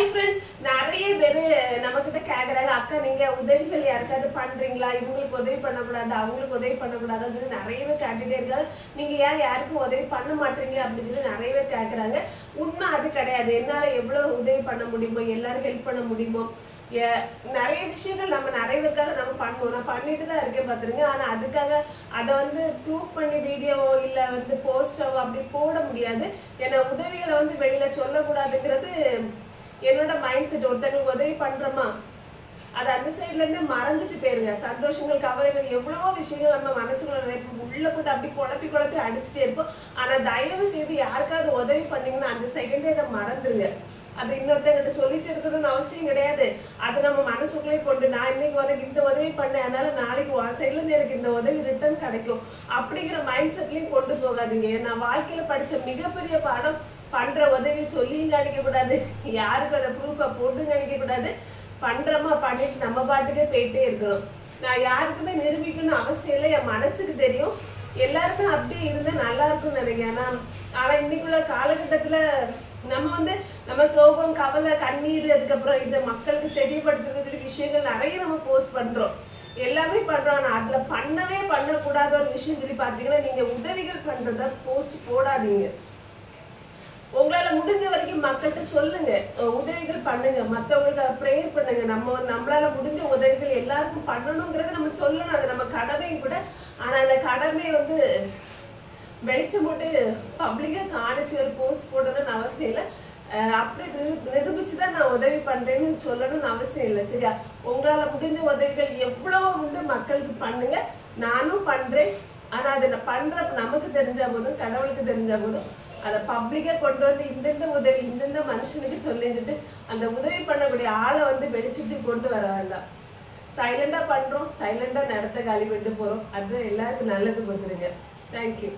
Hi friends, நிறைய பேர் நம்மக்கிட்ட கேட்குறாங்க, அக்கா நீங்கள் உதவிகள் யாருக்காவது பண்ணுறீங்களா? இவங்களுக்கு உதவி பண்ணக்கூடாது, அவங்களுக்கு உதவி பண்ணக்கூடாதுன்னு சொல்லி நிறைய பேர் கேட்டுகிட்டே இருக்காங்க. நீங்கள் ஏன் யாருக்கும் உதவி பண்ண மாட்டீங்க அப்படின்னு சொல்லி நிறைய பேர் கேட்குறாங்க. உண்மை அது கிடையாது. என்னால் எவ்வளோ உதவி பண்ண முடியுமோ, எல்லாரும் ஹெல்ப் பண்ண முடியுமோ, நிறைய விஷயங்கள் நம்ம நிறைய பேருக்காக நம்ம பண்ணுவோம். நான் பண்ணிட்டு தான் இருக்கேன் பார்த்துருங்க. ஆனால் அதுக்காக அதை ப்ரூஃப் பண்ணி வீடியோவோ இல்லை போஸ்டோவோ அப்படி போட முடியாது. ஏன்னா உதவிகளை வெளியில சொல்லக்கூடாதுங்கிறது என்னோட மைண்ட் செட். ஒருத்தங்களுக்கு உதவி பண்றோமா, அது அந்த சைட்ல இருந்து மறந்துட்டு போயிருங்க. சந்தோஷங்கள், கவலைகள், எவ்வளவோ விஷயங்கள் நம்ம மனசுக்குள்ள நினைப்போம். உள்ள போட்டு அப்படி குழப்பி குழப்பி அடிச்சுட்டே இருப்போம். ஆனா தயவு செய்து யாருக்காவது உதவி பண்ணீங்கன்னா அந்த செகண்டே அதை மறந்துருங்க. அது இன்னொருத்தங்கிட்ட சொல்லிட்டு இருக்கணும்னு அவசியம் கிடையாது. அது நம்ம மனசுக்குள்ளே கொண்டு, நான் இன்னைக்கு உனக்கு இந்த உதவி பண்ணேன், அதனால நாளைக்கு உன் சைட்ல இருந்து எனக்கு இந்த உதவி ரிட்டர்ன் கிடைக்கும் அப்படிங்கிற மைண்ட் செட்லயும் கொண்டு போகாதீங்க. நான் வாழ்க்கையில படிச்ச மிகப்பெரிய பாடம், பண்ற உதவி சொல்லியும் காணிக்க கூடாது, யாருக்கு அதை ப்ரூஃபை போட்டு காணிக்க கூடாது. பண்றோமா பண்ணிட்டு நம்ம பாட்டுக்கே போயிட்டே இருக்கணும். நான் யாருக்குமே நிரூபிக்கணும்னு அவசியம் இல்லை. என் மனசுக்கு தெரியும். எல்லாருமே அப்படியே இருந்தா நல்லா இருக்கும்னு நினைக்கிறேன். ஆனா இன்னைக்குள்ள காலகட்டத்துல நம்ம சோகம், கவலை, கண்ணீர், அதுக்கப்புறம் இந்த மக்களுக்கு தெரியப்படுத்துற விஷயங்கள் நிறைய நம்ம போஸ்ட் பண்றோம், எல்லாமே பண்றோம். ஆனா அதுல பண்ணக்கூடாத ஒரு விஷயம் சொல்லி பாத்தீங்கன்னா, நீங்க உதவிகள் பண்றத போஸ்ட் போடாதீங்க. உங்களால முடிஞ்ச வரைக்கும் மக்கள்கிட்ட சொல்லுங்க, உதவிகள் பண்ணுங்க, மற்றவங்களுக்கு ப்ரேயர் பண்ணுங்க. நம்மளால முடிஞ்ச உதவிகள் எல்லாருக்கும் பண்ணணுங்கிறத நம்ம சொல்லணும். அது நம்ம கடமையும் கூட. ஆனா அந்த கடமையை வெளிச்சம் போட்டு பப்ளிக்கா காணிச்சு ஒரு போஸ்ட் போடணும்னு அவசியம் இல்லை. அப்படி நிரூபிச்சுதான் நான் உதவி பண்றேன்னு சொல்லணும்னு அவசியம் இல்லை. சரியா? உங்களால முடிஞ்ச உதவிகள் எவ்வளவு மக்களுக்கு பண்ணுங்க. நானும் பண்றேன். ஆனா அதை நான் பண்றப்ப நமக்கு தெரிஞ்சா போதும், கடவுளுக்கு தெரிஞ்சா போதும். அதை பப்ளிக்கா கொண்டு இந்தந்த உதவி இந்தந்த மனுஷனுக்கு சொல்லிட்டு அந்த உதவி பண்ணக்கூடிய ஆளை வெளிச்சத்துக்கு கொண்டு வர வேண்டாம். சைலண்டா பண்றோம், சைலண்டா நடத்த காலி பண்ணிட்டு போறோம். அது எல்லாருக்கும் நல்லது. வந்துருங்க. தேங்க்யூ.